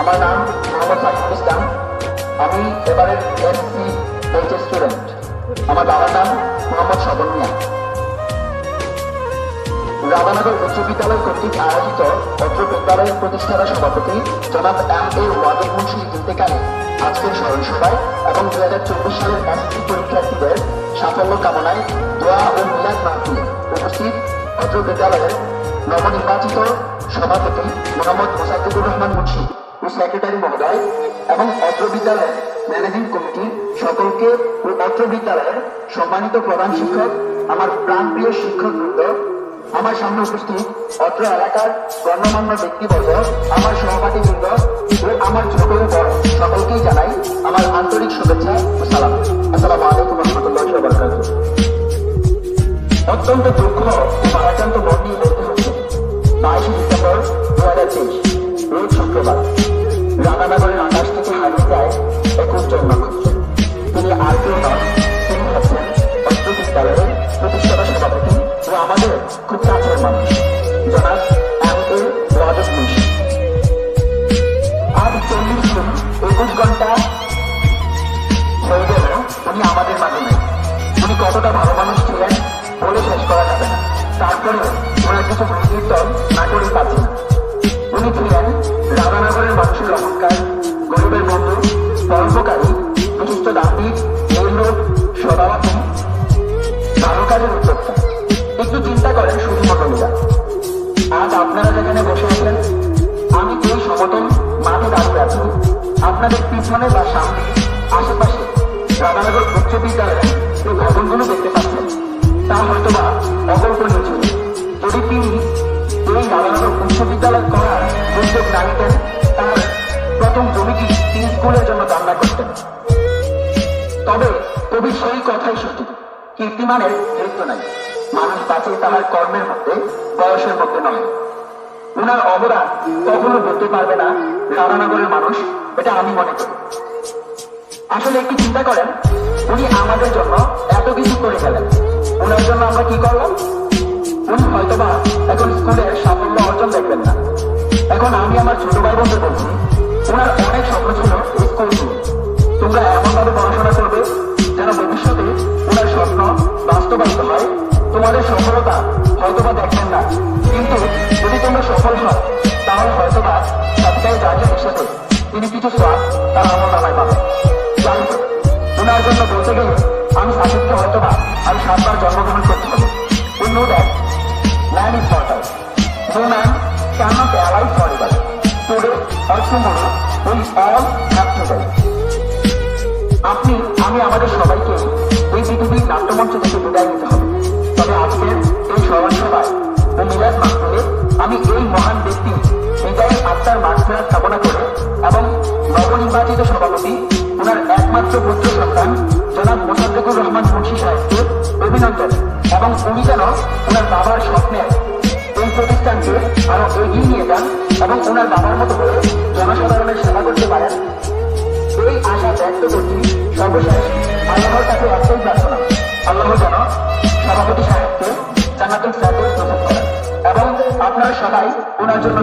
আমার নাম মোহাম্মদ সাইফুল ইসলাম। আমি এবারের এসসি এইচএস স্টুডেন্ট। আমার বাবার নাম মোহাম্মদ স্বপন মিয়া। রাধানগর উচ্চ বিদ্যালয় কর্তৃক আয়োজিত অত্র বিদ্যালয়ের প্রতিষ্ঠাতা সভাপতি জনাব এম.এ. ওয়াদুদ মুন্সি ইন্তেকালে আজকের স্মরণ সভায় এবং 2024 সালের এসএসসি পরীক্ষার্থীদের সাফল্য কামনায় দোয়া ও মিলাদ মাহফিলে উপস্থিত অত্র বিদ্যালয়ের নবনির্বাচিত সভাপতি মোহাম্মদ মোসাদ্দেকুর রহমান মুন্সি ও সেক্রেটারি মহোদয় এবং অত্র বিদ্যালয়ের ম্যানেজিং কমিটির সকলকে ও অত্র বিদ্যালয়ের সম্মানিত প্রধান শিক্ষক, আমার প্রাণপ্রিয় শিক্ষকবৃন্দ, আমার সামনে উপস্থিত অত্র এলাকার গণ্যমান্য ব্যক্তিবর্গ, আমার সহপাঠীবৃন্দ ও আমার ছোট ও বড় সকলকেই জানাই আমার আন্তরিক শুভেচ্ছা ও সালাম। আসসালামু আলাইকুম রহমতুল্লাহি ওয়া বারাকাতুহু। অত্যন্ত দুঃখ ও ভারাক্রান্ত মন নিয়ে বলতে হচ্ছে 22 ডিসেম্বর 2023 রোজ শুক্রবার রাধানগরের আকাশ থেকে হারিয়ে যায় এক উজ্জ্বল নক্ষত্র। তিনি আর কেউ নন, তিনি হচ্ছেন অত্র বিদ্যালয়ের প্রতিষ্ঠাতা সভাপতি ও আমাদের খুব কাছের মানুষ জনাব এম.এ. ওয়াদুদ মুন্সি। আজ 40 দিন 21 ঘন্টা হয়ে গেল উনি আমাদের মাঝে নেই। উনি কতটা ভালো মানুষ ছিলেন বলে শেষ করা যাবে না। তারপরে ওনার কিছু কীর্তন না করে পাচ্ছি না। উনি ছিলেন রাধানগরের মানুষের অহংকার, গরিবের বন্ধু, পরোপকারী, বিশিষ্ট দাম্ভিক, নির্লোভ, সদাবাদী, ভালো কাজের উদ্যোক্তা। একটু চিন্তা করেন শুধু মতলীরা। আজ আপনারা যেখানে বসে আছেন, আমি এই সমতল মাঠে দাঁড়িয়ে আছি, আপনাদের পিছনে বা সামনে আশেপাশে রাধানগর উচ্চ বিদ্যালয়ে এই ভবনগুলো দেখতে পাচ্ছেন। তা হয়তো বা অকল্পনীয় ছিল যদি তিনি এই রাধানগর উচ্চ বিদ্যালয় করার উদ্যোগ না নিতেন। তার প্রথম জমিটি তিনি স্কুলের জন্য দান করতেন। তবে কবির সেই কথাই সত্যি, কীর্তিমানের দায়িত্ব নাই, মানুষ বাঁচে তাহার কর্মের মধ্যে, বয়সের মধ্যে নয়। ওনার অবদান কখনো বলতে পারবে না রাধানগরের মানুষ, এটা আমি মনে করি। আসলে একটু চিন্তা করেন, উনি আমাদের জন্য এত কিছু করে গেলেন, ওনার জন্য আমরা কি করলাম? উনি হয়তোবা এখন স্কুলের সাফল্য অর্জন দেখবেন না। এখন আমি আমার ছোট ভাই বোনদের বলছি, ওনার অনেক স্বপ্ন ছিল স্কুল নিয়ে। তোমরা এমনভাবে পড়াশোনা করবে যেন ভবিষ্যতে ওনার স্বপ্ন বাস্তবায়িত হয়। তোমাদের সফলতা হয়তোবা দেখবেন না, কিন্তু যদি তোমরা সফল হও তাহলে হয়তোবা সবটাই জাতীয় হিসেবে তিনি কিছু সব তার আমল নামায় পাবেন। যাই হোক, ওনার জন্য বলতে গেলে আমি সাকিবকে হয়তোবা আমি 7 বার জন্মগ্রহণ করতে হবে। We know that man is mortal. No man cannot alive forever. Today or tomorrow we all have to die. আমি আমাদের সবাইকে এই পৃথিবীর নাট্যমঞ্চ থেকে বিদায় নিতে হবে। তবে আজকের এই স্মরণ সভায় ও মিলাদ মাহফিলে আমি এই মহান ব্যক্তি হৃদয়ের আত্মার মাগফিরাত কামনা করে এবং নবনির্বাচিত সভাপতি ওনার একমাত্র পুত্র সন্তান জনাব মোসাদ্দেকুর রহমান মুন্সি সাহেবকে অভিনন্দন এবং উনি যেন ওনার বাবার স্বপ্নের এই প্রতিষ্ঠানকে আরো এগিয়ে নিয়ে যান এবং ওনার বাবার মতো করে জনসাধারণের সেবা করতে পারেন, এই আশা ব্যক্ত করছি। সর্বশেষ আল্লাহর কাছে একটাই প্রার্থনা, আল্লাহ যেন সভাপতি সাহেবকে জান্নাতুল ফেরদৌস নসিব করেন এবং আপনারা সবাই ওনার জন্য